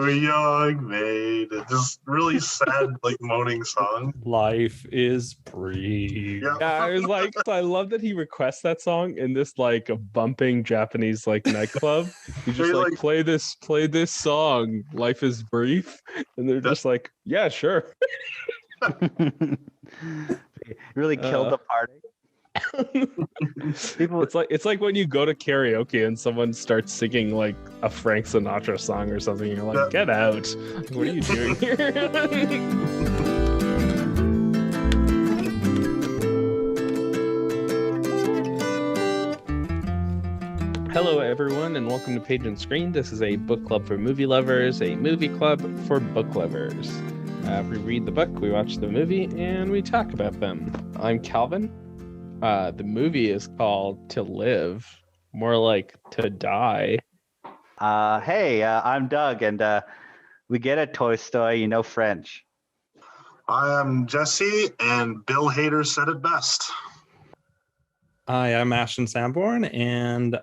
a young maid. It's just really sad, like moaning song. Life is brief. Yeah. I was like, so I love that he requests that song in this like a bumping Japanese like nightclub. He just They, like, like- play this song, Life is Brief. And they're just like, yeah, sure. Really killed the party. People, It's like when you go to karaoke and someone starts singing like a Frank Sinatra song or something, you're like, get out. What are you doing here? Hello, everyone, and welcome to Page and Screen. This is a book club for movie lovers, a movie club for book lovers. We read the book, we watch the movie, and we talk about them. I'm Calvin. The movie is called To Live, more like To Die. Hey, I'm Doug, and we get it, Tolstoy. You know French. I am Jesse, and Bill Hader said it best. Hi, I'm Ashton Sanborn, and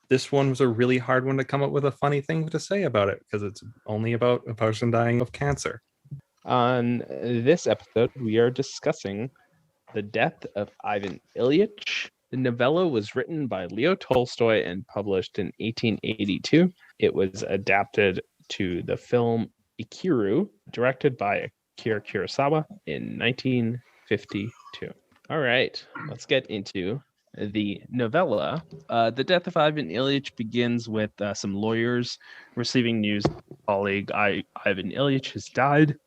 this one was a really hard one to come up with a funny thing to say about it, because it's only about a person dying of cancer. On this episode, we are discussing The Death of Ivan Ilyich. The novella was written by Leo Tolstoy and published in 1882. It was adapted to the film Ikiru, directed by Akira Kurosawa in 1952. All right, let's get into the novella. The Death of Ivan Ilyich begins with some lawyers receiving news that a colleague, Ivan Ilyich, has died.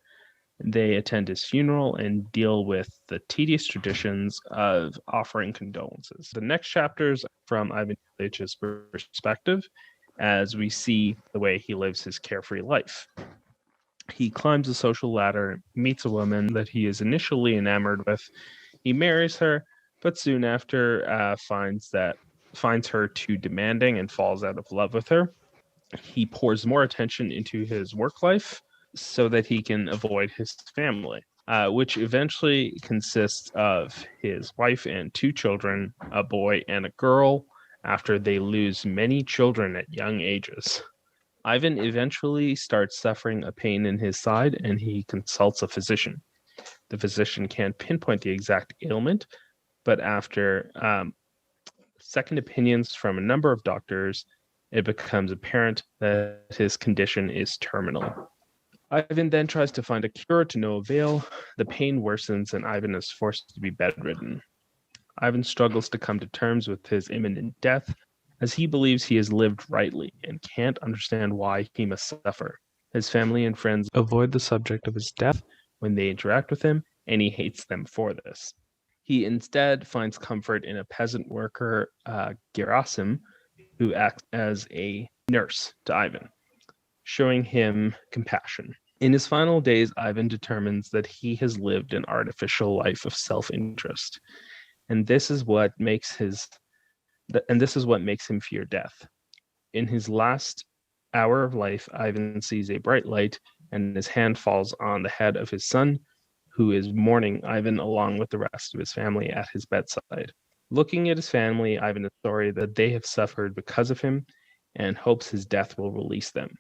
They attend his funeral and deal with the tedious traditions of offering condolences. The next chapters from Ivan Ilyич's perspective as we see the way he lives his carefree life. He climbs the social ladder, meets a woman that he is initially enamored with. He marries her, but soon after finds her too demanding and falls out of love with her. He pours more attention into his work life so that he can avoid his family, which eventually consists of his wife and two children, a boy and a girl, after they lose many children at young ages. Ivan eventually starts suffering a pain in his side, and he consults a physician. The physician can't pinpoint the exact ailment, but after second opinions from a number of doctors, it becomes apparent that his condition is terminal. Ivan then tries to find a cure to no avail. The pain worsens and Ivan is forced to be bedridden. Ivan struggles to come to terms with his imminent death, as he believes he has lived rightly and can't understand why he must suffer. His family and friends avoid the subject of his death when they interact with him, and he hates them for this. He instead finds comfort in a peasant worker, Gerasim, who acts as a nurse to Ivan, showing him compassion. In his final days, Ivan determines that he has lived an artificial life of self-interest, and this is what makes him fear death. In his last hour of life, Ivan sees a bright light, and his hand falls on the head of his son, who is mourning Ivan along with the rest of his family at his bedside. Looking at his family, Ivan is sorry that they have suffered because of him, and hopes his death will release them.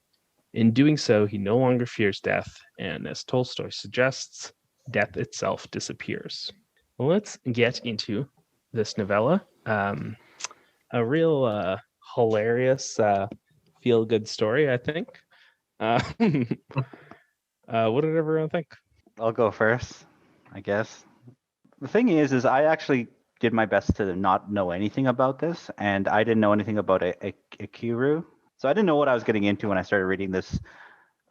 In doing so, he no longer fears death, and as Tolstoy suggests, death itself disappears. Well, let's get into this novella. A real hilarious, feel-good story, I think. What did everyone think? I'll go first, I guess. The thing is I actually did my best to not know anything about this, and I didn't know anything about Ikiru. So I didn't know what I was getting into when I started reading this.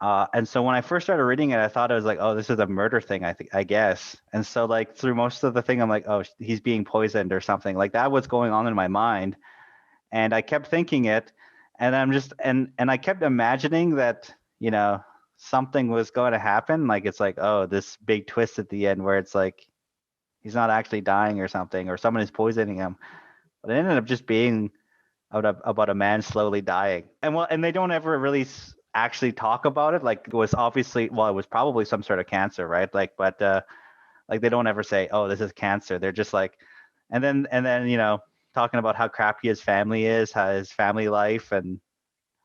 And so when I first started reading it, I thought it was like, oh, this is a murder thing, I guess. And so like through most of the thing, I'm like, oh, he's being poisoned or something. Like that was going on in my mind. And I kept thinking it, and I'm just and I kept imagining that, something was going to happen. Like it's like, oh, this big twist at the end where it's like he's not actually dying or something, or someone is poisoning him. But it ended up just being about a man slowly dying. And they don't ever really actually talk about it. Like it was obviously, well, it was probably some sort of cancer, right? Like, but like they don't ever say, oh, this is cancer. They're just like, and then talking about how crappy his family is, how his family life, and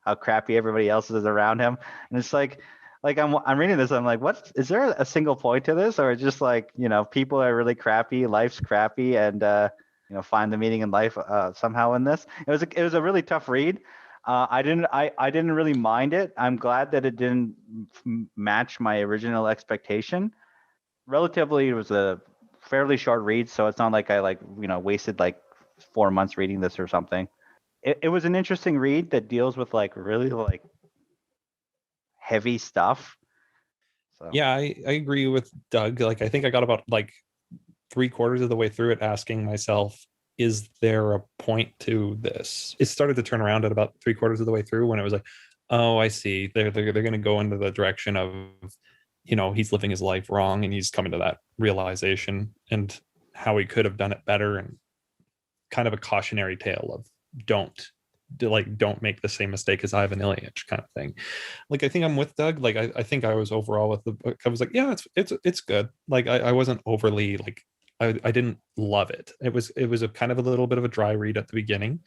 how crappy everybody else is around him. And it's like I'm reading this, I'm like, what, is there a single point to this, or just like, people are really crappy, life's crappy, and find the meaning in life somehow in this. It was a really tough read. I didn't really mind it. I'm glad that it didn't match my original expectation. Relatively, it was a fairly short read, so it's not like I wasted like 4 months reading this or something. It was an interesting read that deals with like really like heavy stuff. So Yeah, I agree with Doug. Like, I think I got about like 3/4 of the way through it asking myself, is there a point to this? It started to turn around at about 3/4 of the way through when it was like, oh, I see. They're going to go into the direction of, he's living his life wrong, and he's coming to that realization and how he could have done it better, and kind of a cautionary tale of don't make the same mistake as Ivan Ilyich kind of thing. Like, I think I'm with Doug. Like, I think I was overall with the book, I was like, yeah, it's good. Like, I wasn't overly like, I didn't love it. It was a kind of a little bit of a dry read at the beginning.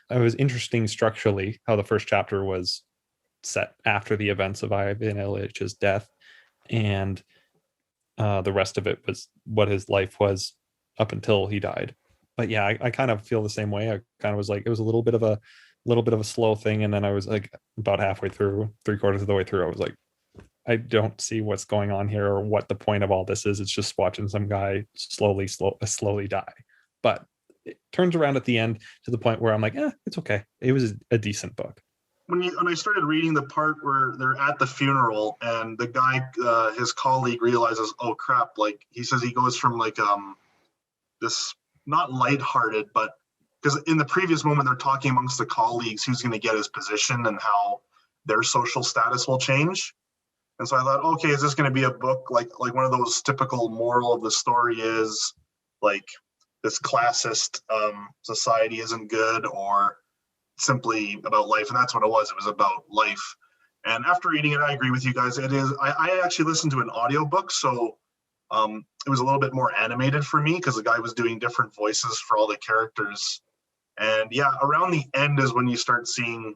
It was interesting structurally how the first chapter was set after the events of Ivan Ilyich's death, and the rest of it was what his life was up until he died. But yeah, I kind of feel the same way. I kind of was like, it was a little bit of a slow thing, and then I was like about halfway through, 3/4 of the way through, I was like, I don't see what's going on here or what the point of all this is. It's just watching some guy slowly die. But it turns around at the end to the point where I'm like, it's okay. It was a decent book. When I started reading the part where they're at the funeral and the guy, his colleague, realizes, oh crap, like he says he goes from like this not lighthearted, but because in the previous moment they're talking amongst the colleagues who's going to get his position and how their social status will change. And so I thought, okay, is this going to be a book like one of those typical moral of the story is like this classist society isn't good, or simply about life? And that's what it was. It was about life. And after reading it, I agree with you guys. It is. I actually listened to an audiobook, so it was a little bit more animated for me because the guy was doing different voices for all the characters. And yeah, around the end is when you start seeing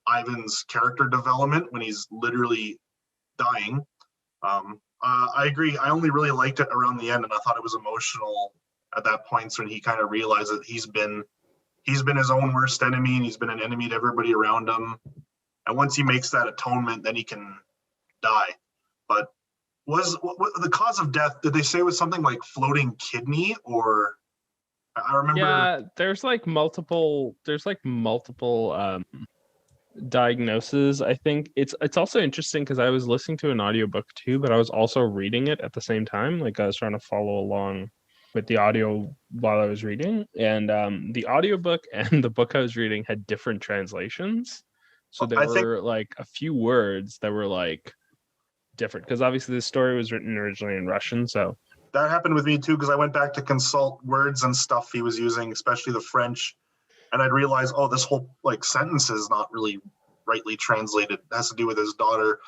Ivan's character development when he's literally dying. I agree. I only really liked it around the end, and I thought it was emotional at that point when he kind of realized that he's been his own worst enemy, and he's been an enemy to everybody around him. And once he makes that atonement, then he can die. But what the cause of death? Did they say it was something like floating kidney, or I remember? Yeah, there's multiple diagnoses. I think it's also interesting because I was listening to an audiobook too, but I was also reading it at the same time. Like, I was trying to follow along with the audio while I was reading, and the audiobook and the book I was reading had different translations. So there were like a few words that were like different, because obviously this story was written originally in Russian. So that happened with me too, because I went back to consult words and stuff he was using, especially the French, and I'd realize, oh, this whole like sentence is not really rightly translated. It has to do with his daughter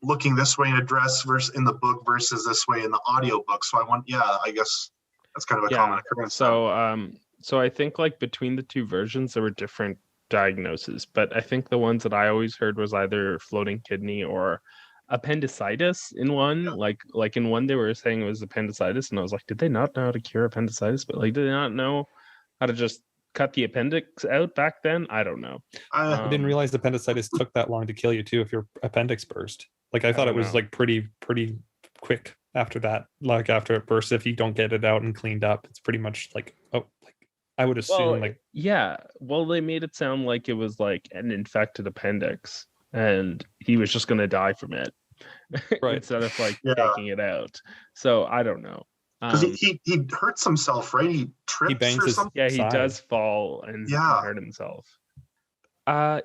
looking this way in a dress versus in the book versus this way in the audiobook. So I guess that's kind of a common occurrence. So I think like between the two versions there were different diagnoses, but I think the ones that I always heard was either floating kidney or appendicitis in one. Yeah. Like in one they were saying it was appendicitis, and I was like, did they not know how to cure appendicitis? But like, did they not know how to just cut the appendix out back then? I don't know. I didn't realize appendicitis took that long to kill you too if your appendix burst. Like, I thought it was like pretty quick after that. Like, after it bursts, if you don't get it out and cleaned up, it's pretty much like, I would assume they made it sound like it was like an infected appendix and he was just gonna die from it. Right. Instead of like taking it out. So I don't know. Because he hurts himself, right? He trips, he bangs or something. Yeah, he does fall and hurt himself. I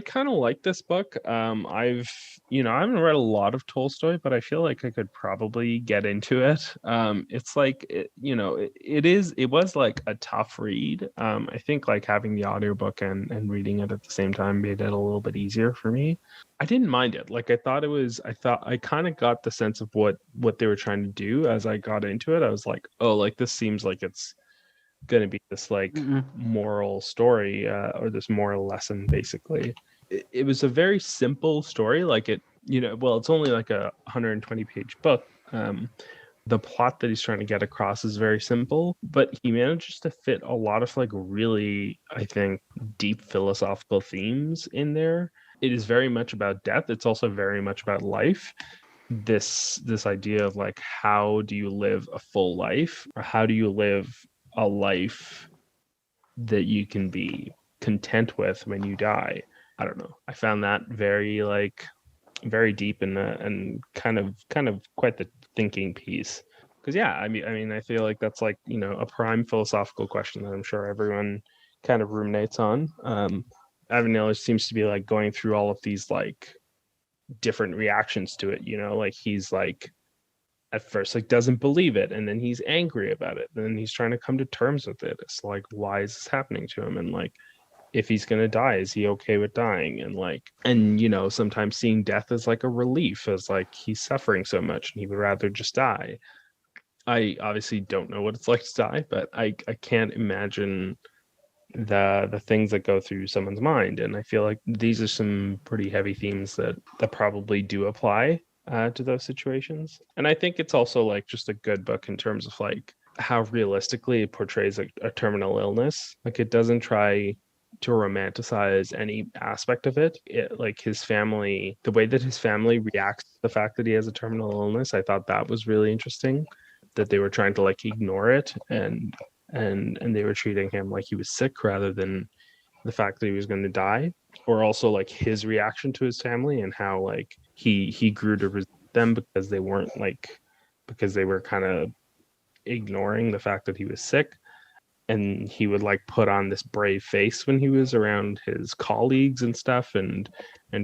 kind of like this book. I haven't read a lot of Tolstoy, but I feel like I could probably get into it. It's like, it was like a tough read. I think like having the audiobook and reading it at the same time made it a little bit easier for me. I didn't mind it. Like, I kind of got the sense of what they were trying to do as I got into it. I was like, oh, like this seems like it's going to be this like moral story or this moral lesson basically. it was a very simple story. Like it's only like a 120-page book. The plot that he's trying to get across is very simple, but he manages to fit a lot of like really, I think, deep philosophical themes in there. It is very much about death. It's also very much about life. This idea of like, how do you live a full life, or how do you live a life that you can be content with when you die? I don't know. I found that very deep and kind of quite the thinking piece. Because I mean, I feel like that's like, a prime philosophical question that I'm sure everyone kind of ruminates on. Ivan Illich seems to be like going through all of these like different reactions to it. Like he's like at first like doesn't believe it, and then he's angry about it, and then he's trying to come to terms with it. It's like, why is this happening to him? And like, if he's gonna die, is he okay with dying? And like, and sometimes seeing death as like a relief, as like he's suffering so much and he would rather just die. I obviously don't know what it's like to die, but I can't imagine the things that go through someone's mind. And I feel like these are some pretty heavy themes that probably do apply to those situations. And I think it's also like just a good book in terms of like how realistically it portrays a terminal illness. Like it doesn't try to romanticize any aspect of it. Like his family, the way that his family reacts to the fact that he has a terminal illness, I thought that was really interesting, that they were trying to like ignore it and they were treating him like he was sick rather than the fact that he was going to die. Or also like his reaction to his family and how like he grew to resent them because they were kind of ignoring the fact that he was sick. And he would like put on this brave face when he was around his colleagues and stuff, and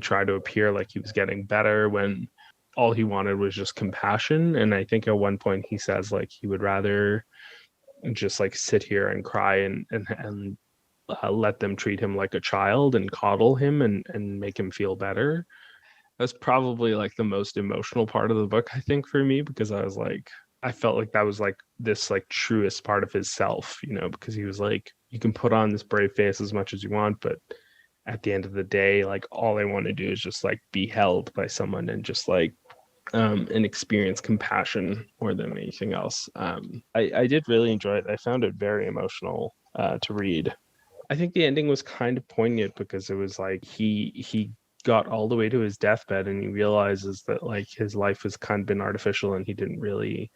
try to appear like he was getting better when all he wanted was just compassion. And I think at one point he says like he would rather just like sit here and cry and let them treat him like a child and coddle him and make him feel better. That's probably like the most emotional part of the book, I think, for me, because I felt like that was like this like truest part of his self, because he was like, you can put on this brave face as much as you want, but at the end of the day, like all I want to do is just like be held by someone and just like and experience compassion more than anything else. I did really enjoy it. I found it very emotional to read. I think the ending was kind of poignant because it was like he got all the way to his deathbed and he realizes that like his life has kind of been artificial and he didn't really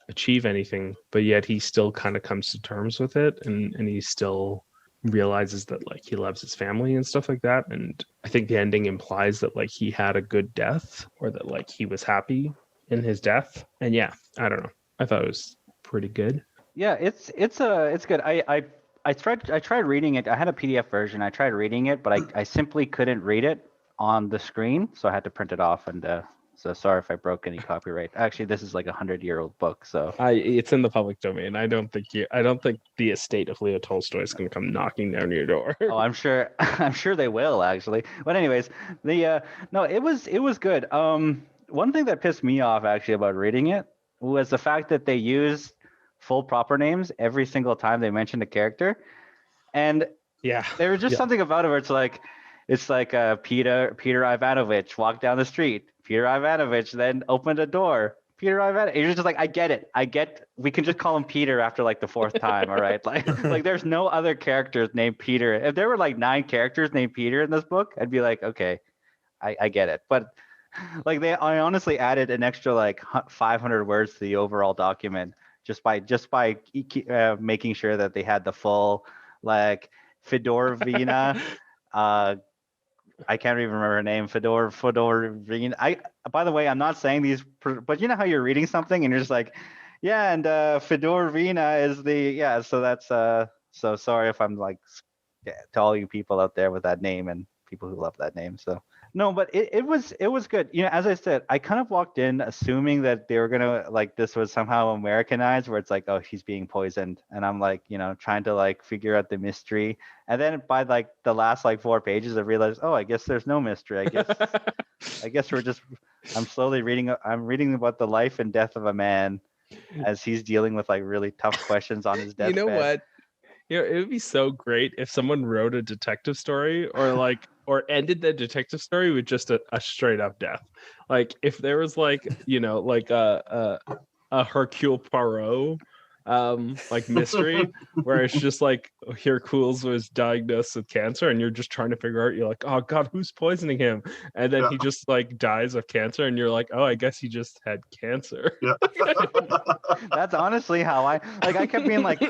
achieve anything, but yet he still kind of comes to terms with it, and he still realizes that like he loves his family and stuff like that. And I think the ending implies that like he had a good death, or that like he was happy in his death. And I don't know, I thought it was pretty good. It's good. I tried reading it. I had a PDF version. I tried reading it, but I simply couldn't read it on the screen, so I had to print it off. And so sorry if I broke any copyright. Actually, this is like 100-year-old book, so it's in the public domain. I don't think the estate of Leo Tolstoy is going to come knocking down your door. Oh, I'm sure they will actually. But anyways, no, it was good. One thing that pissed me off actually about reading it was the fact that they used full proper names every single time they mentioned a character, and there was just something about it where it's like Peter Ivanovich walked down the street. Peter Ivanovich then opened a door. Peter Ivanovich. You're just like, I get it. We can just call him Peter after like the fourth time, all right? Like there's no other characters named Peter. If there were like 9 characters named Peter in this book, I'd be like, okay, I get it. But like I honestly added an extra like 500 words to the overall document just by making sure that they had the full like Fedorovina. I can't even remember her name. Fedorovina. By the way, I'm not saying these, but you know how you're reading something and you're just like, yeah, and Fedorovina is the So that's so sorry if I'm like to all you people out there with that name and people who love that name. So no, but it was good. As I said, I kind of walked in assuming that they were gonna like this was somehow Americanized, where it's like, oh, he's being poisoned, and I'm like, trying to like figure out the mystery. And then by like the last like 4 pages, I realized, oh, I guess there's no mystery. I guess I'm slowly reading. I'm reading about the life and death of a man as he's dealing with like really tough questions on his deathbed. You know what? It would be so great if someone wrote a detective story or like or ended the detective story with just a straight up death. Like if there was like, you know, like a Hercule Poirot like mystery where it's just like Hercules was diagnosed with cancer and you're just trying to figure out, you're like, oh god, who's poisoning him? And then he just like dies of cancer and you're like, oh, I guess he just had cancer. Yeah. That's honestly how I kept being like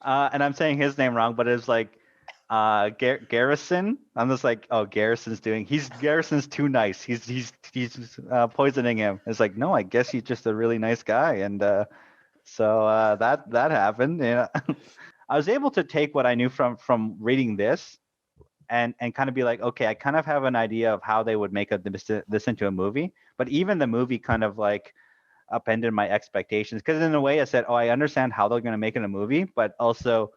and I'm saying his name wrong, but it's like Garrison. I'm just like, oh, Garrison's too nice. He's poisoning him. It's like, no, I guess he's just a really nice guy. And so that happened. Yeah. I was able to take what I knew from reading this and kind of be like, okay, I kind of have an idea of how they would make this into a movie. But even the movie kind of like upended my expectations, because in a way I said, oh, I understand how they're going to make it a movie, but also,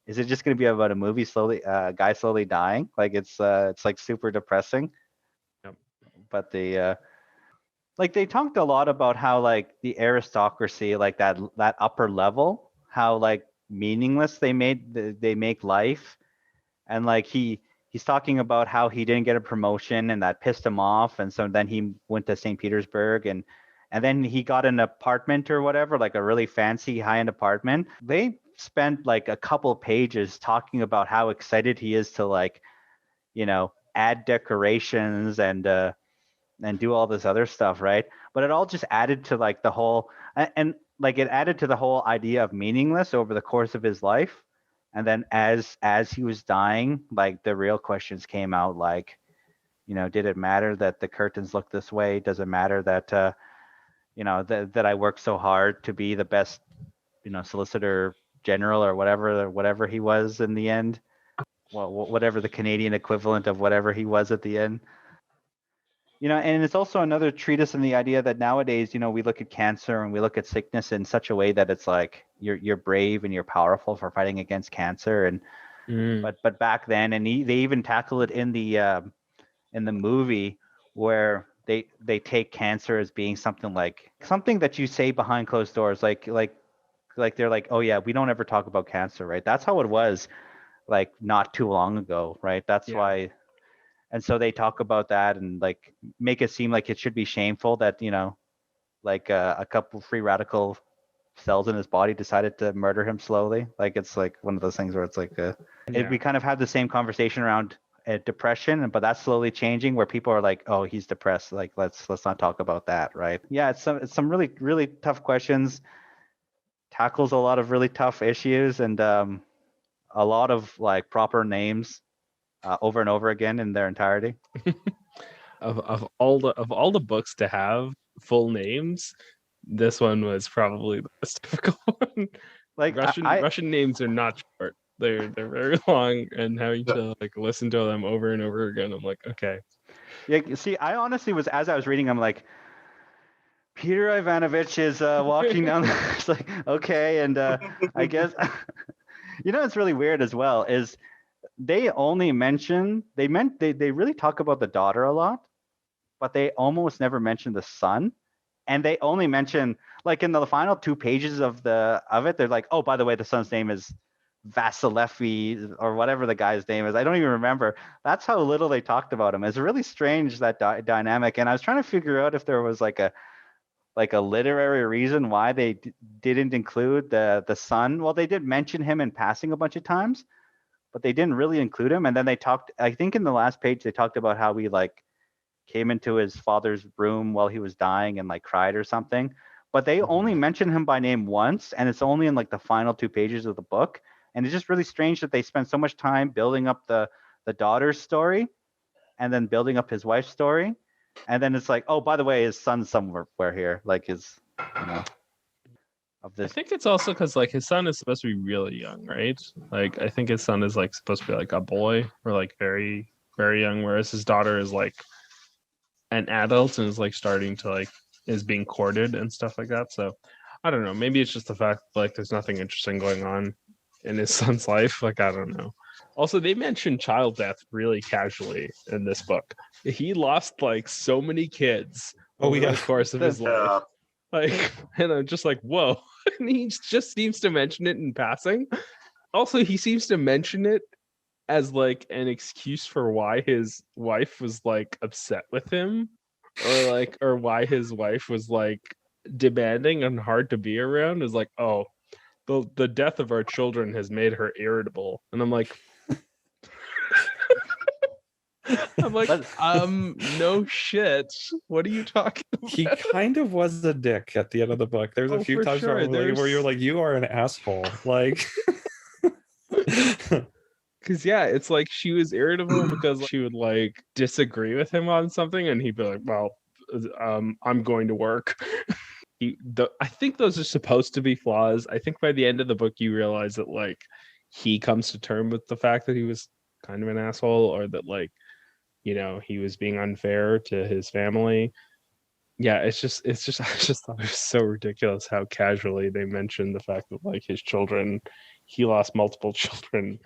is it just going to be about a movie guy slowly dying? Like it's like super depressing. Yep. But like they talked a lot about how like the aristocracy, like that upper level, how like meaningless they make life, and like he's talking about how he didn't get a promotion and that pissed him off, and so then he went to St. Petersburg and then he got an apartment or whatever, like a really fancy high-end apartment. They spent like a couple pages talking about how excited he is to like, you know, add decorations and do all this other stuff, right? But it all just added to like the whole and like it added to the whole idea of meaningless over the course of his life. And then as he was dying, like the real questions came out, like, you know, did it matter that the curtains look this way? Does it matter that you know, that I worked so hard to be the best, you know, solicitor general or whatever he was in the end? Well, whatever the Canadian equivalent of whatever he was at the end. You know, and it's also another treatise in the idea that nowadays, you know, we look at cancer and we look at sickness in such a way that it's like you're brave and you're powerful for fighting against cancer, and but back then, and they even tackle it in the movie where they take cancer as being something that you say behind closed doors, like they're like, oh yeah, we don't ever talk about cancer, right? That's how it was like not too long ago, right? That's why. And so they talk about that and like make it seem like it should be shameful that, you know, like a couple free radical cells in his body decided to murder him slowly. Like it's like one of those things where it's like we kind of have the same conversation around depression, but that's slowly changing where people are like, oh, he's depressed, like let's not talk about that, right? Yeah, it's some really, really tough questions, tackles a lot of really tough issues, and a lot of like proper names over and over again in their entirety. of all the books to have full names, this one was probably the most difficult one. Like Russian names are not short. They're very long, and having to like listen to them over and over again, I'm like, okay. Yeah, see, I honestly was, as I was reading, I'm like, Peter Ivanovich is walking down. It's like, okay, and I guess you know, it's really weird as well is they only mention they really talk about the daughter a lot, but they almost never mention the son. And they only mention, like in the final 2 pages of it, they're like, oh, by the way, the son's name is Vasilevi or whatever the guy's name is. I don't even remember. That's how little they talked about him. It's really strange, that dynamic. And I was trying to figure out if there was like a literary reason why they didn't include the son. Well, they did mention him in passing a bunch of times, but they didn't really include him. And then they talked, I think in the last page, they talked about how he like came into his father's room while he was dying and like cried or something. But they only mention him by name once, and it's only in like the final 2 pages of the book. And it's just really strange that they spend so much time building up the daughter's story and then building up his wife's story. And then it's like, oh, by the way, his son's somewhere here, like his, you know, of this. I think it's also because like his son is supposed to be really young, right? Like I think his son is like supposed to be like a boy or like very, very young, whereas his daughter is like an adult and is like starting to like is being courted and stuff like that. So I don't know. Maybe it's just the fact like there's nothing interesting going on in his son's life. Like I don't know. Also, they mentioned child death really casually in this book. He lost like so many kids over the course of his life. Like, and I'm just like, whoa. And he just seems to mention it in passing. Also, he seems to mention it as like an excuse for why his wife was like upset with him, or why his wife was like demanding and hard to be around, is like, oh, the death of our children has made her irritable. And I'm like, But no shit. What are you talking about? He kind of was a dick at the end of the book. There's a Oh, few for times sure. where you're like, you are an asshole. Like, Because yeah, it's like she was irritable because she would like disagree with him on something, and he'd be like, "Well, I'm going to work." I think those are supposed to be flaws. I think by the end of the book, you realize that like he comes to terms with the fact that he was kind of an asshole, or that like, you know, he was being unfair to his family. Yeah, it's just I just thought it was so ridiculous how casually they mentioned the fact that like his children, he lost multiple children,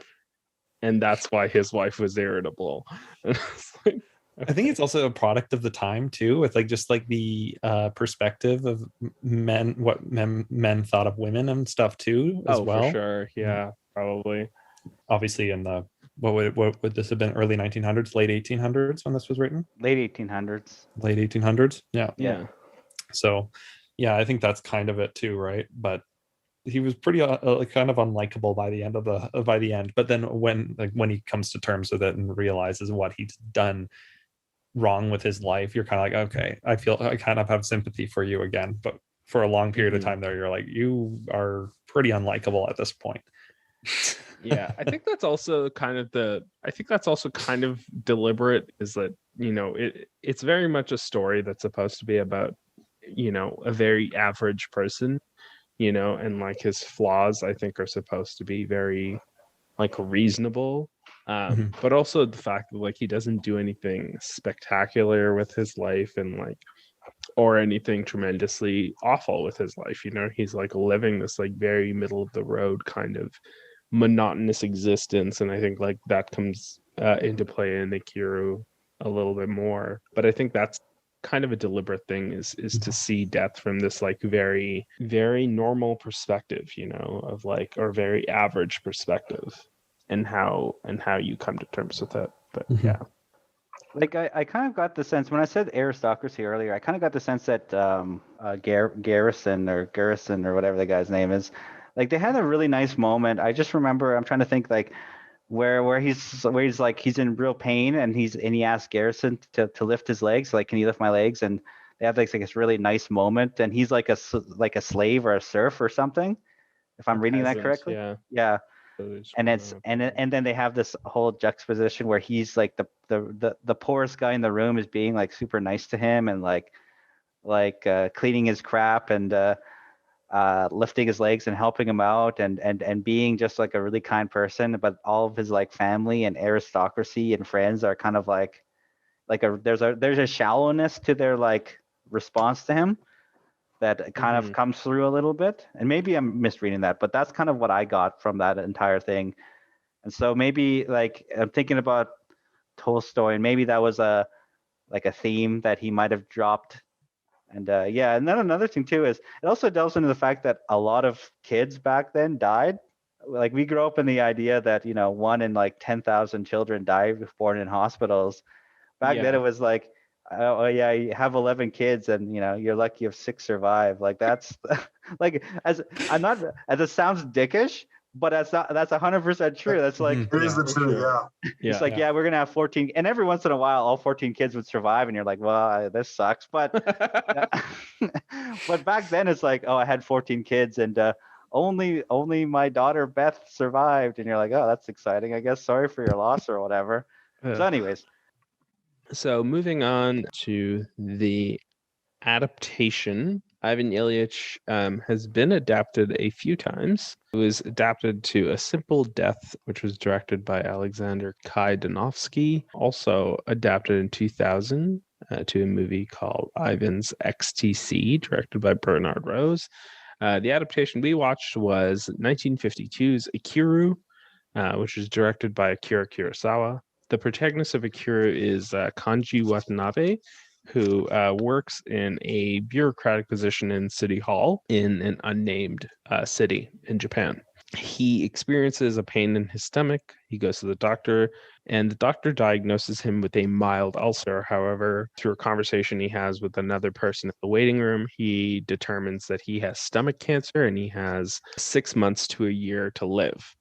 and that's why his wife was irritable. And it's like, I think it's also a product of the time too, with like just like the perspective of men, what men thought of women and stuff too, as well. for sure, yeah, probably. Obviously, in the what would this have been? Early 1900s, late 1800s when this was written. late 1800s. Late 1800s, yeah. Yeah. So, yeah, I think that's kind of it too, right? But he was pretty kind of unlikable by the end. But then when he comes to terms with it and realizes what he's done wrong with his life, you're kind of like, okay, I kind of have sympathy for you again. But for a long period of time there, you're like, you are pretty unlikable at this point. Yeah, I think that's also kind of deliberate, is that, you know, it's very much a story that's supposed to be about, you know, a very average person, you know, and like his flaws, I think, are supposed to be very like reasonable. But also the fact that like he doesn't do anything spectacular with his life, and like, or anything tremendously awful with his life, you know, he's like living this like very middle of the road kind of monotonous existence. And I think like that comes into play in Ikiru a little bit more. But I think that's kind of a deliberate thing, is to see death from this like very, very normal perspective, you know, of like, or very average perspective, and how you come to terms with it. But yeah. Like I kind of got the sense when I said aristocracy earlier, I kind of got the sense that Garrison or whatever the guy's name is, like they had a really nice moment. I just remember, I'm trying to think like where he's like he's in real pain, and he asks Garrison to lift his legs, like, can you lift my legs? And they have like this really nice moment, and he's like a slave or a serf or something, if I'm reading that correctly. Yeah. And then they have this whole juxtaposition where he's like the poorest guy in the room is being like super nice to him, and like cleaning his crap and lifting his legs and helping him out, and being just like a really kind person. But all of his like family and aristocracy and friends are kind of like there's a shallowness to their like response to him that kind of comes through a little bit. And maybe I'm misreading that, but that's kind of what I got from that entire thing. And so maybe like I'm thinking about Tolstoy, and maybe that was a theme that he might have dropped. And and then another thing too is it also delves into the fact that a lot of kids back then died. Like we grew up in the idea that, you know, 1 in like 10,000 children die born in hospitals. Back then it was like, oh yeah, you have 11 kids and, you know, you're lucky if 6 survive. Like that's like, as it sounds dickish, but that's 100% true. That's like, it is the truth. it's like, yeah, we're gonna have 14, and every once in a while all 14 kids would survive, and you're like, well, this sucks. But but back then it's like, oh, I had 14 kids, and only my daughter Beth survived, and you're like, oh, that's exciting, I guess. Sorry for your loss or whatever. So anyways, so moving on to the adaptation, Ivan Ilyich has been adapted a few times. It was adapted to A Simple Death, which was directed by Alexander Kaidanovsky, also adapted in 2000 to a movie called Ivan's XTC, directed by Bernard Rose. The adaptation we watched was 1952's Ikiru, which was directed by Akira Kurosawa. The protagonist of Ikiru is Kanji Watanabe, who works in a bureaucratic position in City Hall in an unnamed city in Japan. He experiences a pain in his stomach. He goes to the doctor, and the doctor diagnoses him with a mild ulcer. However, through a conversation he has with another person in the waiting room, he determines that he has stomach cancer and he has 6 months to a year to live.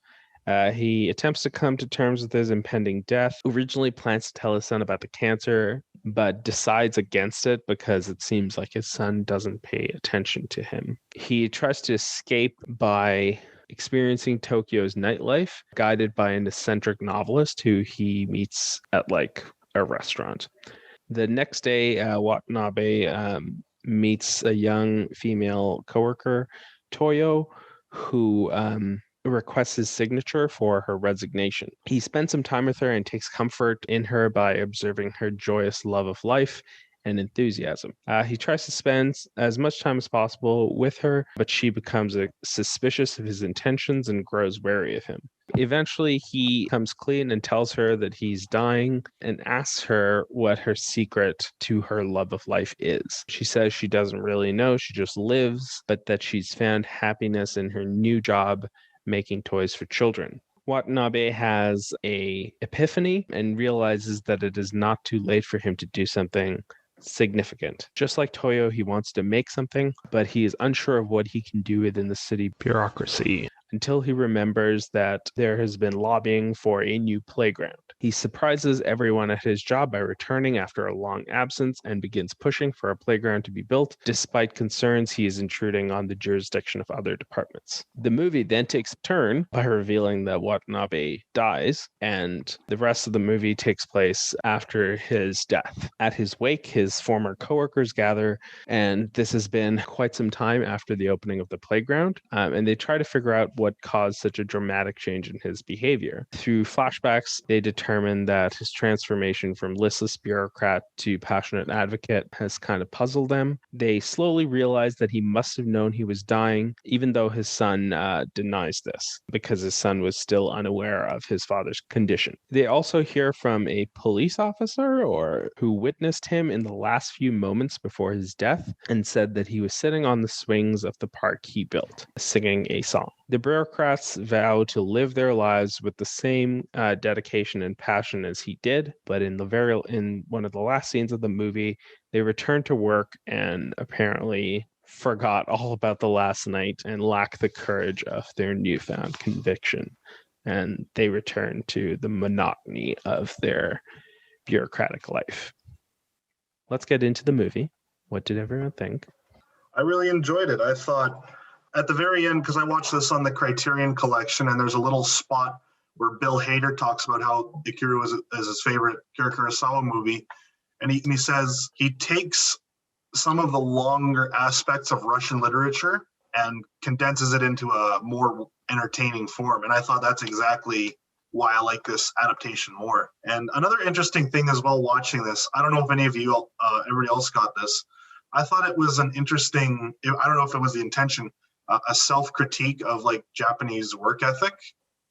He attempts to come to terms with his impending death. Originally plans to tell his son about the cancer, but decides against it because it seems like his son doesn't pay attention to him. He tries to escape by experiencing Tokyo's nightlife, guided by an eccentric novelist who he meets at like a restaurant. The next day, Watanabe meets a young female coworker, Toyo, who requests his signature for her resignation. He spends some time with her and takes comfort in her by observing her joyous love of life and enthusiasm. He tries to spend as much time as possible with her, but she becomes suspicious of his intentions and grows wary of him. Eventually, he comes clean and tells her that he's dying and asks her what her secret to her love of life is. She says she doesn't really know, she just lives, but that she's found happiness in her new job making toys for children. Watanabe has an epiphany and realizes that it is not too late for him to do something significant. Just like Toyo, he wants to make something, but he is unsure of what he can do within the city bureaucracy until he remembers that there has been lobbying for a new playground. He surprises everyone at his job by returning after a long absence and begins pushing for a playground to be built, despite concerns he is intruding on the jurisdiction of other departments. The movie then takes a turn by revealing that Watanabe dies, and the rest of the movie takes place after his death. At his wake, his former coworkers gather, and this has been quite some time after the opening of the playground, and they try to figure out what caused such a dramatic change in his behavior. Through flashbacks, they determine that his transformation from listless bureaucrat to passionate advocate has kind of puzzled them. They slowly realize that he must have known he was dying, even though his son denies this, because his son was still unaware of his father's condition. They also hear from a police officer who witnessed him in the last few moments before his death and said that he was sitting on the swings of the park he built, singing a song. The bureaucrats vow to live their lives with the same dedication and passion as he did, but in one of the last scenes of the movie, they return to work and apparently forgot all about the last night and lack the courage of their newfound conviction. And they return to the monotony of their bureaucratic life. Let's get into the movie. What did everyone think? I really enjoyed it. I thought at the very end, because I watched this on the Criterion Collection, and there's a little spot where Bill Hader talks about how Ikiru is his favorite Akira Kurosawa movie. And he says he takes some of the longer aspects of Russian literature and condenses it into a more entertaining form. And I thought that's exactly why I like this adaptation more. And another interesting thing as well watching this, I don't know if any of you, everybody else got this, I thought it was an interesting, I don't know if it was the intention, a self-critique of like Japanese work ethic,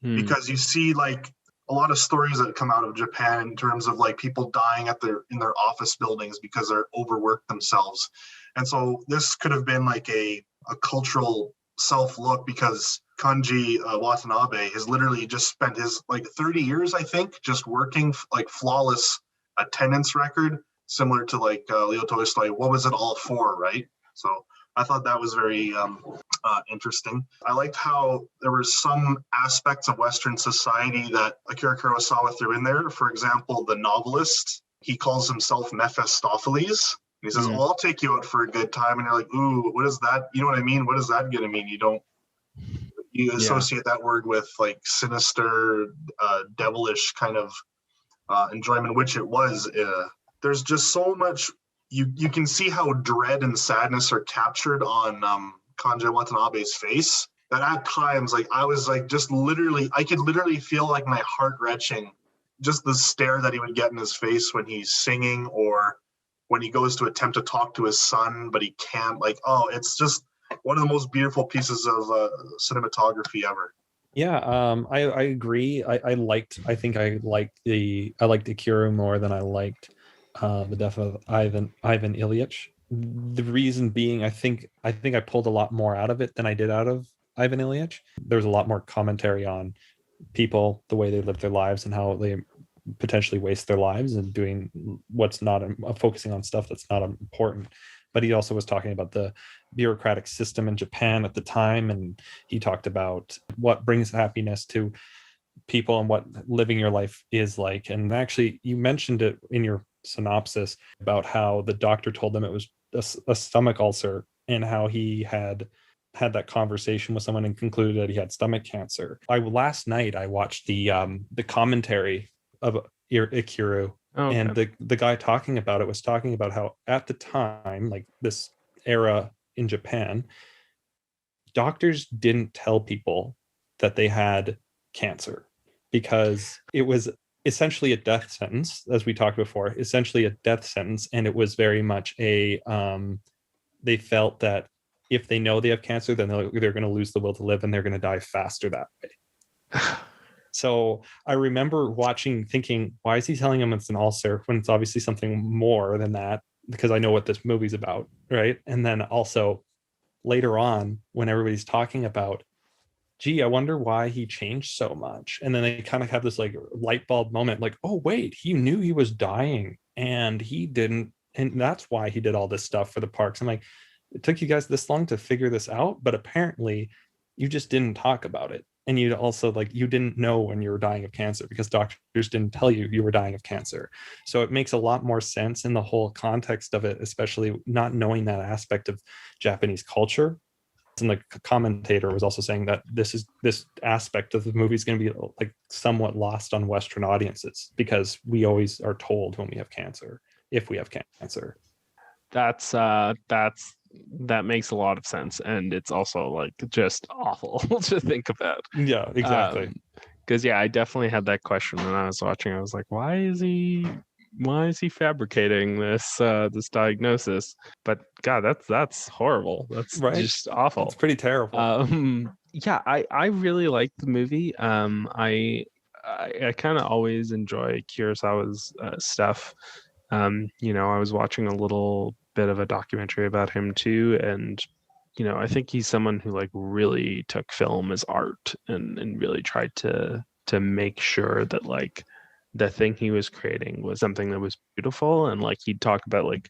because you see like a lot of stories that come out of Japan in terms of like people dying in their office buildings because they're overworked themselves. And so this could have been like a cultural self-look, because Kanji Watanabe has literally just spent his like 30 years, I think, just working like flawless attendance record, similar to like Leo Tolstoy. What was it all for, right? So I thought that was very interesting. I liked how there were some aspects of Western society that Akira Kurosawa threw in there. For example, the novelist, he calls himself Mephistopheles. He says, "Oh, I'll take you out for a good time." And you're like, "Ooh, what is that? You know what I mean? What is that going to mean?" You associate that word with like sinister, devilish kind of enjoyment, which it was. There's just so much. You can see how dread and sadness are captured on Kanji Watanabe's face. That at times, like I was like just literally, I could literally feel like my heart wrenching, just the stare that he would get in his face when he's singing, or when he goes to attempt to talk to his son, but he can't. Like, oh, it's just one of the most beautiful pieces of cinematography ever. Yeah, I agree. I liked Ikiru more than I liked the death of Ivan Ilyich. The reason being, I think I pulled a lot more out of it than I did out of Ivan Ilyich. There's a lot more commentary on people, the way they live their lives, and how they potentially waste their lives and doing what's not focusing on stuff that's not important. But he also was talking about the bureaucratic system in Japan at the time, and he talked about what brings happiness to people and what living your life is like. And actually, you mentioned it in your synopsis about how the doctor told them it was a stomach ulcer, and how he had that conversation with someone and concluded that he had stomach cancer. Last night I watched the commentary of Ikiru, Okay. and the guy talking about it was talking about how at the time, like this era in Japan, doctors didn't tell people that they had cancer because it was essentially a death sentence, as we talked before, essentially a death sentence. And it was very much they felt that if they know they have cancer, then they're going to lose the will to live and they're going to die faster that way. So I remember watching, thinking, why is he telling him it's an ulcer when it's obviously something more than that? Because I know what this movie's about, right? And then also later on, when everybody's talking about, gee, I wonder why he changed so much. And then they kind of have this like light bulb moment, like, oh, wait, he knew he was dying and he didn't. And that's why he did all this stuff for the parks. I'm like, it took you guys this long to figure this out, but apparently you just didn't talk about it. And you also, like, you didn't know when you were dying of cancer because doctors didn't tell you you were dying of cancer. So it makes a lot more sense in the whole context of it, especially not knowing that aspect of Japanese culture. And the commentator was also saying that this aspect of the movie is going to be like somewhat lost on Western audiences because we always are told when we have cancer, if we have cancer. That makes a lot of sense, and it's also like just awful to think about. Yeah, exactly. Because I definitely had that question when I was watching. I was like, why is he fabricating this diagnosis? But God, that's horrible. That's right? Just awful. It's pretty terrible. I really like the movie. I kind of always enjoy Kurosawa's stuff. I was watching a little bit of a documentary about him too, and I think he's someone who like really took film as art and really tried to make sure that like the thing he was creating was something that was beautiful. And like he'd talk about like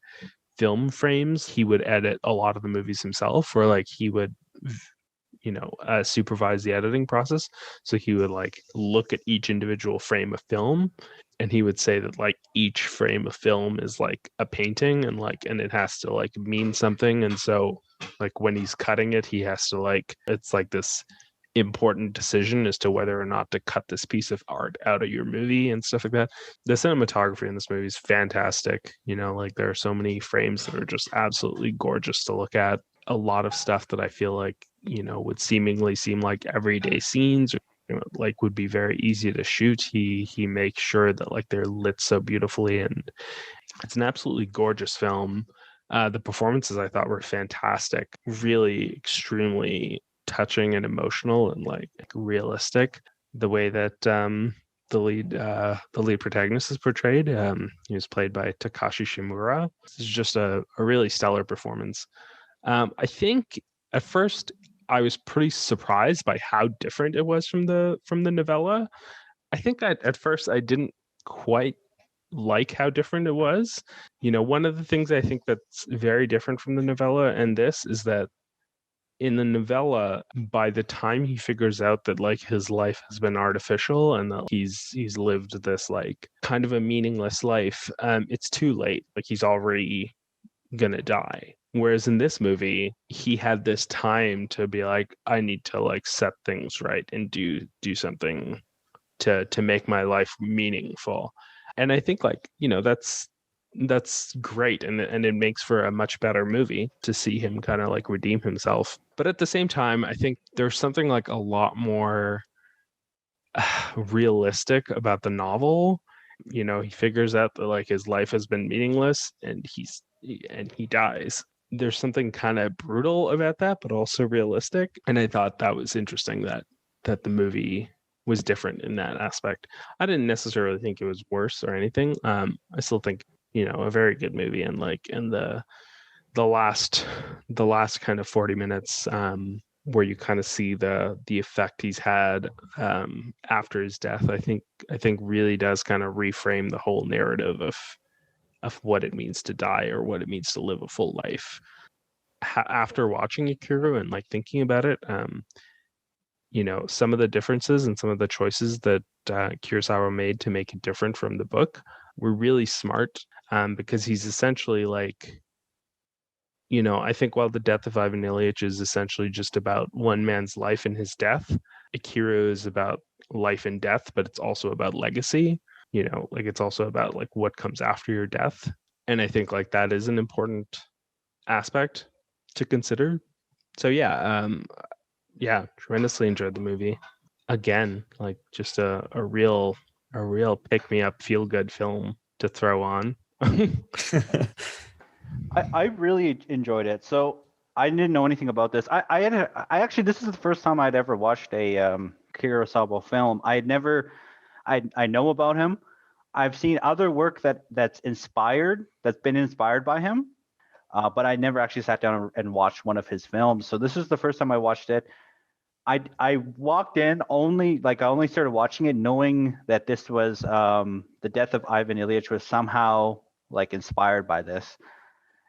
film frames. He would edit a lot of the movies himself, or like he would supervise the editing process. So he would like look at each individual frame of film, and he would say that like each frame of film is like a painting, and it has to like mean something. And so like when he's cutting it, he has to like, it's like this important decision as to whether or not to cut this piece of art out of your movie and stuff like that. The cinematography in this movie is fantastic. Like there are so many frames that are just absolutely gorgeous to look at. A lot of stuff that I feel like would seemingly seem like everyday scenes, or like would be very easy to shoot. He makes sure that like they're lit so beautifully, and it's an absolutely gorgeous film. The performances I thought were fantastic, really extremely touching and emotional and like realistic. The way that the lead protagonist is portrayed, he was played by Takashi Shimura. This is just a really stellar performance. I think at first I was pretty surprised by how different it was from the novella. I think that at first I didn't quite like how different it was. One of the things I think that's very different from the novella and this is that in the novella, by the time he figures out that like his life has been artificial and that he's lived this like kind of a meaningless life, it's too late. Like he's already gonna die. Whereas in this movie, he had this time to be like, I need to like set things right and do something to make my life meaningful. And I think like, that's great, and it makes for a much better movie to see him kind of like redeem himself. But at the same time, I think there's something like a lot more realistic about the novel. He figures out that like his life has been meaningless and he dies. There's something kind of brutal about that, but also realistic. And I thought that was interesting that the movie was different in that aspect. I didn't necessarily think it was worse or anything. I still think, a very good movie. And like in the last kind of 40 minutes, where you kind of see the effect he's had after his death, I think really does kind of reframe the whole narrative of what it means to die or what it means to live a full life. After watching Ikiru and like thinking about it, some of the differences and some of the choices that Kurosawa made to make it different from the book were really smart, because he's essentially like, I think while the death of Ivan Ilyich is essentially just about one man's life and his death, Ikiru is about life and death, but it's also about legacy. Like it's also about like what comes after your death. And I think like that is an important aspect to consider. So yeah, tremendously enjoyed the movie. Again, like just a real pick me up, feel good film to throw on. I really enjoyed it. So I didn't know anything about this. I actually, this is the first time I'd ever watched a Kurosawa film. I know about him. I've seen other work that's been inspired by him, but I never actually sat down and watched one of his films. So this is the first time I watched it. I walked in I only started watching it knowing that this was the death of Ivan Ilyich was somehow like inspired by this.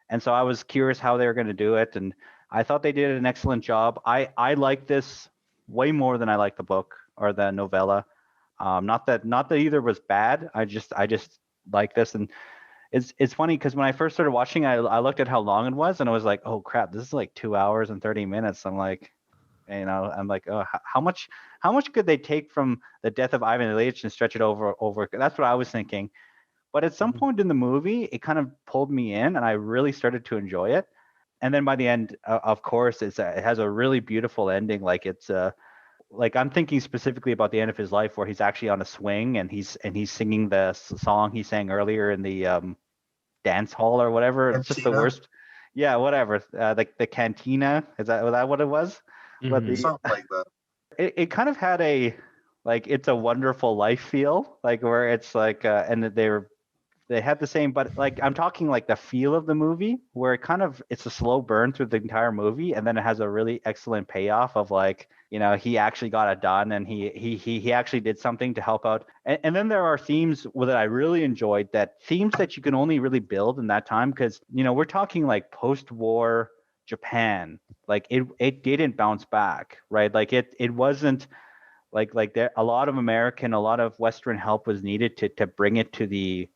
And so I was curious how they were going to do it, and I thought they did an excellent job. I like this way more than I like the book or the novella. Not that either was bad. I just like this, and it's funny because when I first started watching, I looked at how long it was, and I was like, oh crap, this is like 2 hours and 30 minutes. I'm like, oh, how much could they take from the death of Ivan Ilyich and stretch it over? That's what I was thinking. But at some point in the movie, it kind of pulled me in, and I really started to enjoy it. And then by the end, of course, it has a really beautiful ending. Like it's like I'm thinking specifically about the end of his life, where he's actually on a swing and he's singing the song he sang earlier in the dance hall or whatever. It's just the worst. Yeah, whatever. The cantina, was that what it was? But something like that. It kind of had a like It's a Wonderful Life feel, like where it's like and they had the same, but like I'm talking like the feel of the movie, where it's a slow burn through the entire movie, and then it has a really excellent payoff of like, he actually got it done, and he actually did something to help out. And then there are themes that I really enjoyed, themes that you can only really build in that time, because we're talking like post-war Japan. Like it didn't bounce back, right? Like it wasn't like there a lot of Western help was needed to bring it to the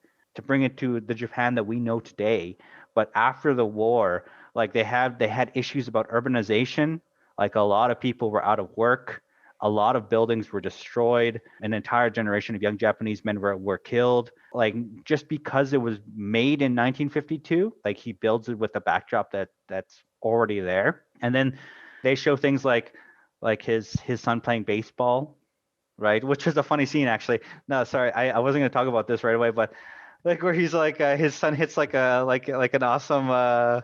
Japan that we know today. But after the war, like they had issues about urbanization. Like a lot of people were out of work. A lot of buildings were destroyed. An entire generation of young Japanese men were killed. Like just because it was made in 1952, like he builds it with a backdrop that's already there. And then they show things like his son playing baseball, right? Which was a funny scene, actually. No, sorry, I wasn't going to talk about this right away, but like where he's like his son hits like an awesome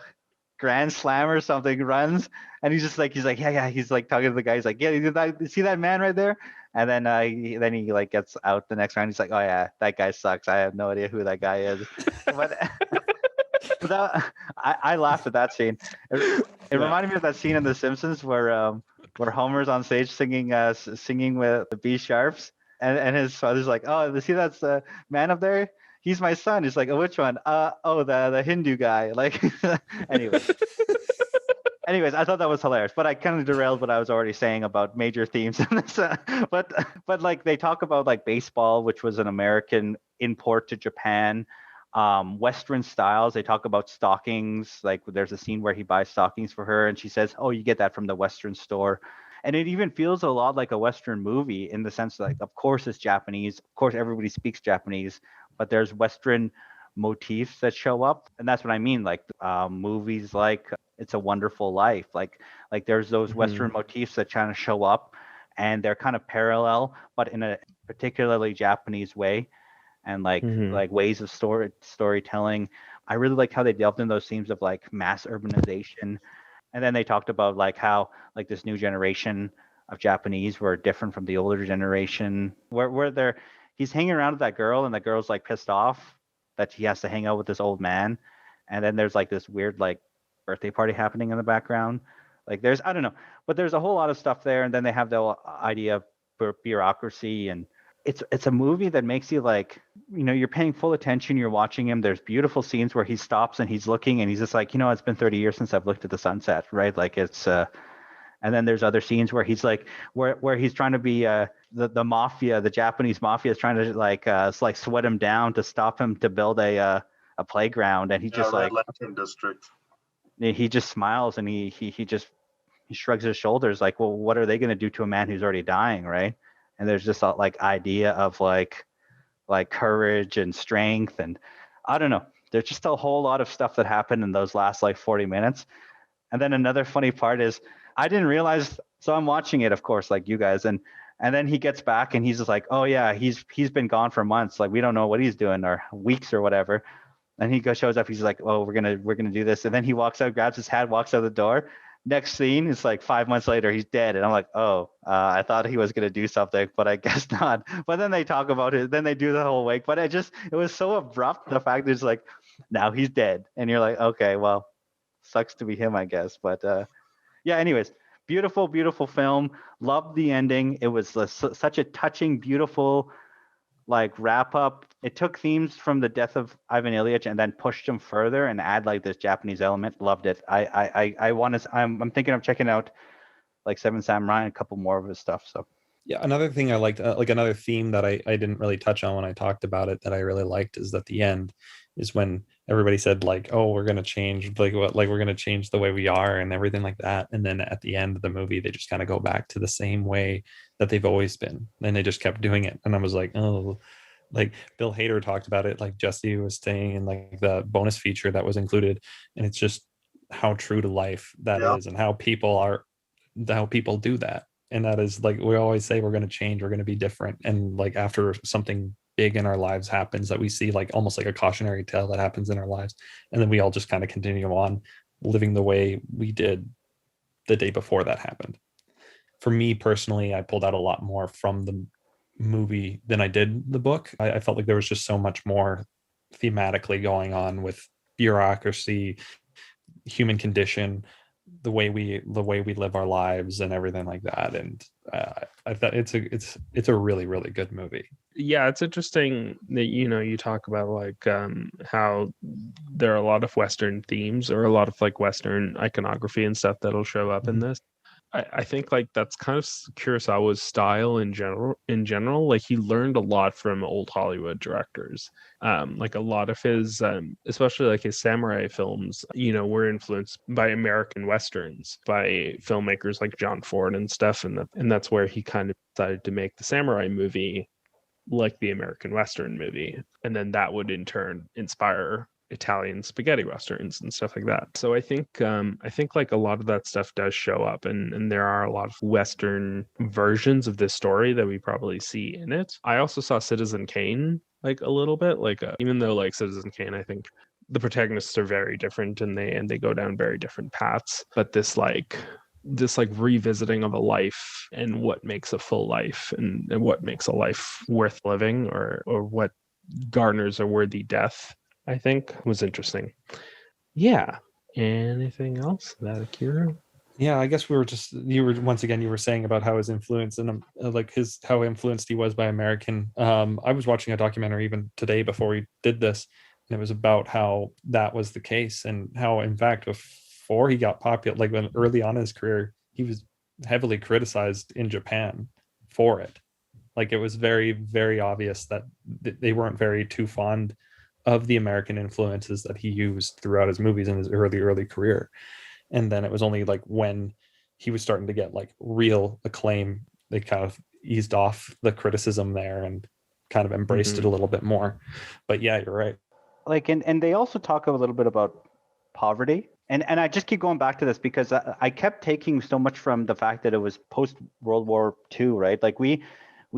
grand slam or something, runs, and he's like yeah, he's like talking to the guy, he's like, yeah, you see that man right there? And then he like gets out the next round, he's like, oh yeah, that guy sucks, I have no idea who that guy is. But I laughed at that scene. It reminded me of that scene in The Simpsons where Homer's on stage singing with the B sharps, and his father's like, oh, see that's the man up there? He's my son. He's like, oh, which one? The Hindu guy. Like, anyways, I thought that was hilarious. But I kind of derailed what I was already saying about major themes in this. But like they talk about like baseball, which was an American import to Japan. Western styles. They talk about stockings. Like there's a scene where he buys stockings for her, and she says, "Oh, you get that from the Western store." And it even feels a lot like a Western movie in the sense that, like, of course, it's Japanese. Of course, everybody speaks Japanese, but there's Western motifs that show up, and that's what I mean. Like movies like It's a Wonderful Life. Like there's those Western motifs that kind of show up, and they're kind of parallel, but in a particularly Japanese way. And like ways of storytelling. I really liked how they delved in those themes of like mass urbanization. And then they talked about like how like this new generation of Japanese were different from the older generation, where he's hanging around with that girl, and the girl's like pissed off that he has to hang out with this old man. And then there's like this weird like birthday party happening in the background. Like there's, I don't know, but there's a whole lot of stuff there. And then they have the idea of bureaucracy, and it's a movie that makes you like, you're paying full attention. You're watching him. There's beautiful scenes where he stops and he's looking and he's just like, it's been 30 years since I've looked at the sunset, right? Like it's, and then there's other scenes where he's like, where he's trying to be the mafia, the Japanese mafia is trying to like sweat him down to stop him to build a playground, and he just Red like Lantern District. he just smiles and he shrugs his shoulders like, well, what are they going to do to a man who's already dying, right? And there's just a like idea of like courage and strength, and I don't know. There's just a whole lot of stuff that happened in those last like 40 minutes. And then another funny part is I didn't realize. So I'm watching it, of course, like you guys, and then he gets back and he's just like, oh yeah, he's been gone for months. Like we don't know what he's doing, or weeks or whatever. And he shows up. He's like, oh, we're gonna do this. And then he walks out, grabs his hat, walks out the door. Next scene, it's like 5 months later, he's dead. And I'm like, oh, I thought he was gonna do something, but I guess not. But then they talk about it. Then they do the whole wake. But it was so abrupt. The fact that it's like, now he's dead, and you're like, okay, well, sucks to be him, I guess. But yeah. Anyways, beautiful, beautiful film. Loved the ending. It was such a touching, beautiful like wrap up. It took themes from the death of Ivan Ilyich and then pushed them further and add like this Japanese element. Loved it. I'm thinking of checking out like Seven Samurai and a couple more of his stuff. So yeah, another thing I liked, like another theme that I didn't really touch on when I talked about it that I really liked is that the end is when everybody said like, oh, we're going to change, like what, like we're going to change the way we are and everything like that. And then at the end of the movie, they just kind of go back to the same way that they've always been. And they just kept doing it. And I was like, oh, like Bill Hader talked about it, like Jesse was saying in like the bonus feature that was included. And it's just how true to life that is, and how people do that. And that is like, we always say we're going to change, we're going to be different. And like after something big in our lives happens that we see, like almost like a cautionary tale that happens in our lives, and then we all just kind of continue on living the way we did the day before that happened. For me personally, I pulled out a lot more from the movie than I did the book. I felt like there was just so much more thematically going on with bureaucracy, human condition, the way we live our lives and everything like that. And I thought it's a really, really good movie. Yeah, it's interesting that you talk about like how there are a lot of Western themes or a lot of like Western iconography and stuff that'll show up in this. I think like that's kind of Kurosawa's style in general. Like he learned a lot from old Hollywood directors. Like a lot of his, especially like his samurai films, were influenced by American Westerns, by filmmakers like John Ford and stuff. And that's where he kind of decided to make the samurai movie like the American Western movie. And then that would in turn inspire Italian spaghetti westerns and stuff like that. So I think like a lot of that stuff does show up, and there are a lot of Western versions of this story that we probably see in it. I also saw Citizen Kane like a little bit, like even though like Citizen Kane, I think the protagonists are very different and they go down very different paths, but this revisiting of a life and what makes a full life and what makes a life worth living or what garners a worthy death, I think was interesting. Yeah. Anything else about Akira? Yeah, I guess you were saying about how his influence and how influenced he was by American. I was watching a documentary even today before we did this, and it was about how that was the case and how, in fact, before he got popular, like when early on in his career, he was heavily criticized in Japan for it. Like it was very, very obvious that they weren't very too fond of the American influences that he used throughout his movies in his early career. And then it was only like when he was starting to get like real acclaim, they kind of eased off the criticism there and kind of embraced it a little bit more. But yeah, you're right. Like, and they also talk a little bit about poverty. And I just keep going back to this because I kept taking so much from the fact that it was post World War II, right? Like we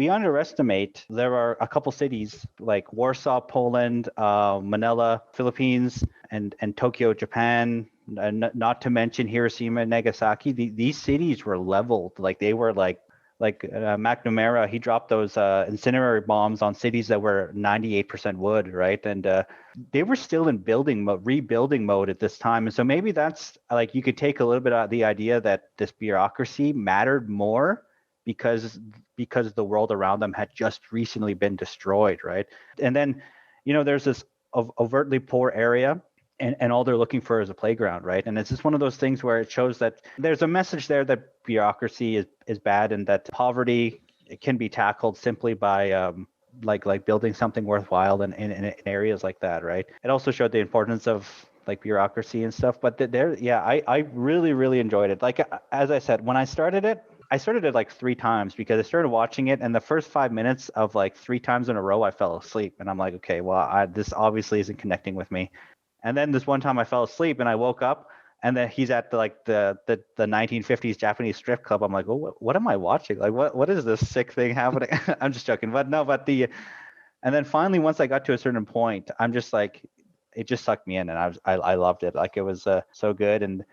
underestimate there are a couple cities like Warsaw, Poland, Manila, Philippines, and Tokyo, Japan, not to mention Hiroshima and Nagasaki. These cities were leveled, like they were like McNamara, he dropped those incendiary bombs on cities that were 98% wood, right? And they were still in rebuilding mode at this time. And so maybe that's like, you could take a little bit of the idea that this bureaucracy mattered more because the world around them had just recently been destroyed, right? And then, there's this overtly poor area, and all they're looking for is a playground, right? And it's just one of those things where it shows that there's a message there that bureaucracy is bad, and that poverty can be tackled simply by like building something worthwhile in areas like that, right? It also showed the importance of like bureaucracy and stuff. But I really, really enjoyed it. Like, as I said, when I started it like 3 times, because I started watching it, and the first 5 minutes of like 3 times in a row I fell asleep, and I'm like, okay, well, this obviously isn't connecting with me. And then this one time I fell asleep and I woke up, and then he's at the 1950s Japanese strip club. I'm like, oh, what am I watching? Like, what is this sick thing happening? I'm just joking, but no, and then finally, once I got to a certain point, I'm just like, it just sucked me in, and I loved it. Like, it was so good. And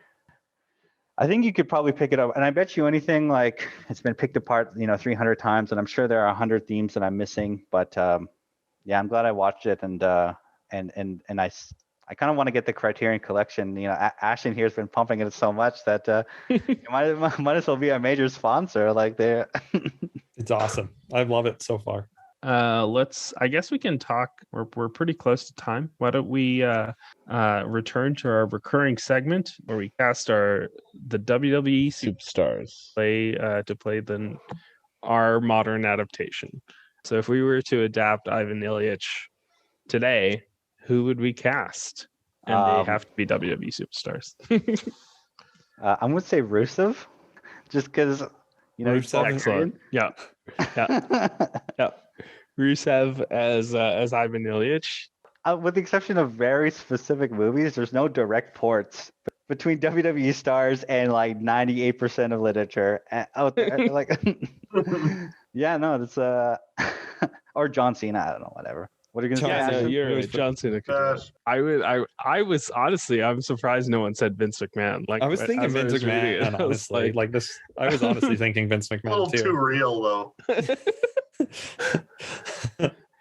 I think you could probably pick it up, and I bet you anything, like, it's been picked apart 300 times, and I'm sure there are 100 themes that I'm missing. But yeah, I'm glad I watched it, and I kind of want to get the Criterion Collection. Ashton here has been pumping it so much that it might as well be a major sponsor. Like, there. It's awesome. I love it so far. I guess we can talk. We're pretty close to time. Why don't we return to our recurring segment where we cast the WWE superstars to play our modern adaptation. So if we were to adapt Ivan Ilyich today, who would we cast? And they have to be WWE superstars. I'm gonna say Rusev, just because Rusev, excellent. Yeah. Rusev as Ivan Ilyich. With the exception of very specific movies, there's no direct ports between WWE stars and like 98% of literature out there. Like, yeah, no, that's or John Cena. I don't know, whatever. What are you gonna say? Yeah, no, you're right. John Cena. I'm surprised no one said Vince McMahon. Like, I was thinking Vince McMahon, honestly. I was honestly thinking Vince McMahon a little too. too real, though.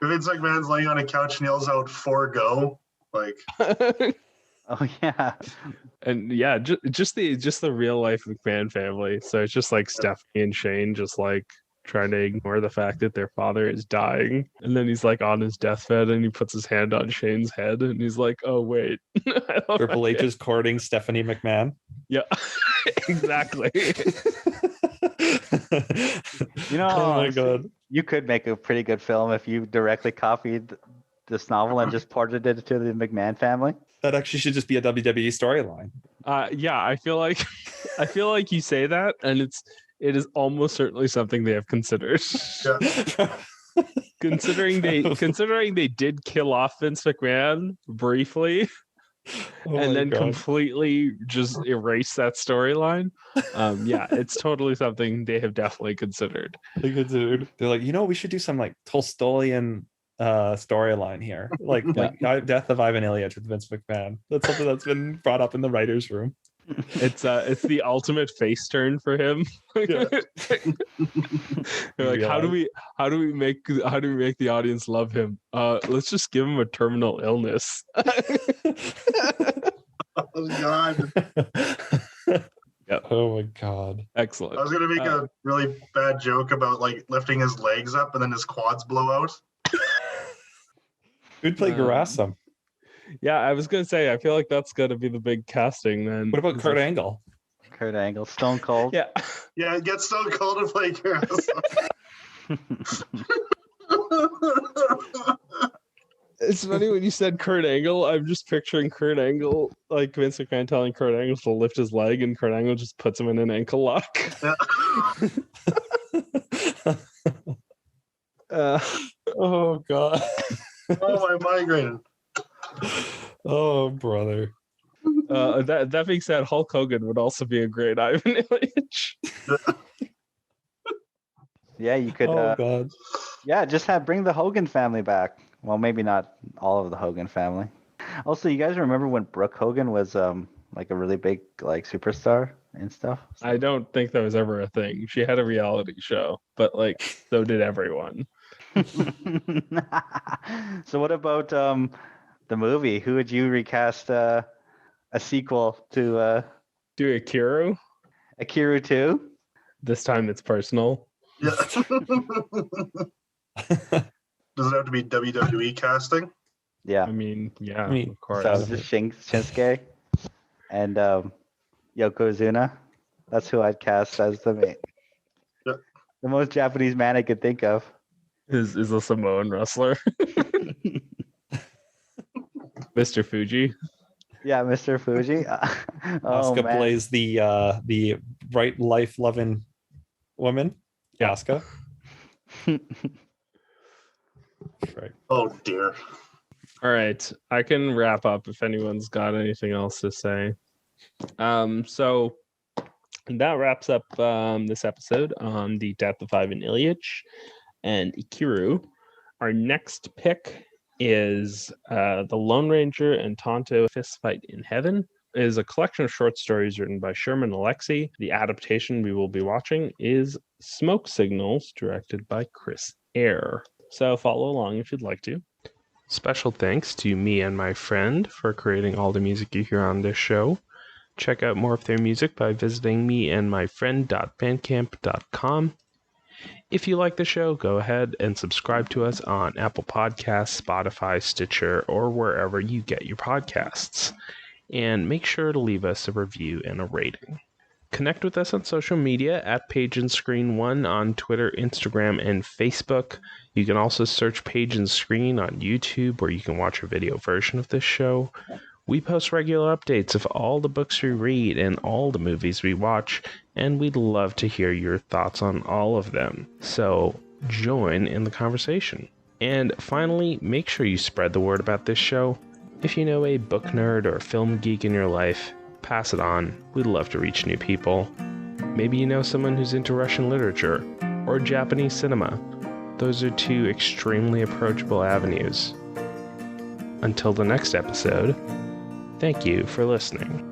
Vince McMahon's laying on a couch and yells out "4-go," like. Oh yeah, and yeah, just the real life McMahon family. So it's just like Stephanie and Shane, just like trying to ignore the fact that their father is dying, and then he's like on his deathbed and he puts his hand on Shane's head and he's like, oh wait. Triple H is courting Stephanie McMahon. Yeah. Exactly. Oh my god, you could make a pretty good film if you directly copied this novel and just ported it to the McMahon family. That actually should just be a WWE storyline. Yeah, I feel like you say that, and it is almost certainly something they have considered. Yeah. considering they did kill off Vince McMahon briefly, and then completely just erase that storyline. Yeah, it's totally something they have definitely considered. They're like, we should do some like Tolstoyan storyline here, like Death of Ivan Ilyich with Vince McMahon. That's something that's been brought up in the writers' room. It's the ultimate face turn for him. Yeah. Like, how do we make the audience love him? Let's just give him a terminal illness. Oh god. Yep. Oh my god. Excellent. I was gonna make a really bad joke about like lifting his legs up and then his quads blow out. Who'd play Garasum? Yeah, I was gonna say, I feel like that's gonna be the big casting then. What about Kurt Angle? Kurt Angle, Stone Cold. Yeah. Yeah, get Stone Cold to play Garasum. It's funny when you said Kurt Angle. I'm just picturing Kurt Angle, like Vince McMahon telling Kurt Angle to lift his leg, and Kurt Angle just puts him in an ankle lock. Oh god. Oh, my migraine. Oh brother. That being said, Hulk Hogan would also be a great Ivan Ilyich. Yeah, you could. Oh god. Yeah, just bring the Hogan family back. Well, maybe not all of the Hogan family. Also, you guys remember when Brooke Hogan was like a really big like superstar? and stuff. I don't think that was ever a thing. She had a reality show, but like so did everyone. So what about the movie? Who would you recast a sequel to Do Ikiru. Akiru 2? This time it's personal. Yeah. Does it have to be WWE casting? Yeah. I mean, yeah, I mean, of course. So just Shinsuke and Yokozuna. That's who I'd cast as the main. Yeah. The most Japanese man I could think of. Is a Samoan wrestler. Mr. Fuji. Yeah, Mr. Fuji. Asuka man. plays the right life loving woman. Yeah. Asuka. Right. Oh dear. All right, I can wrap up if anyone's got anything else to say. So that wraps up this episode on the death of Ivan Ilyich and Ikiru. Our next pick is The Lone Ranger and Tonto Fistfight in Heaven. It is a collection of short stories written by Sherman Alexie. The adaptation we will be watching is Smoke Signals, directed by Chris Eyre. So follow along if you'd like to. Special thanks to me and my friend for creating all the music you hear on this show. Check out more of their music by visiting meandmyfriend.bandcamp.com. If you like the show, go ahead and subscribe to us on Apple Podcasts, Spotify, Stitcher, or wherever you get your podcasts. And make sure to leave us a review and a rating. Connect with us on social media at Page and Screen 1 on Twitter, Instagram, and Facebook. You can also search Page and Screen on YouTube, where you can watch a video version of this show. We post regular updates of all the books we read and all the movies we watch, and we'd love to hear your thoughts on all of them. So join in the conversation. And finally, make sure you spread the word about this show. If you know a book nerd or film geek in your life, pass it on. We'd love to reach new people. Maybe you know someone who's into Russian literature or Japanese cinema. Those are two extremely approachable avenues. Until the next episode, thank you for listening.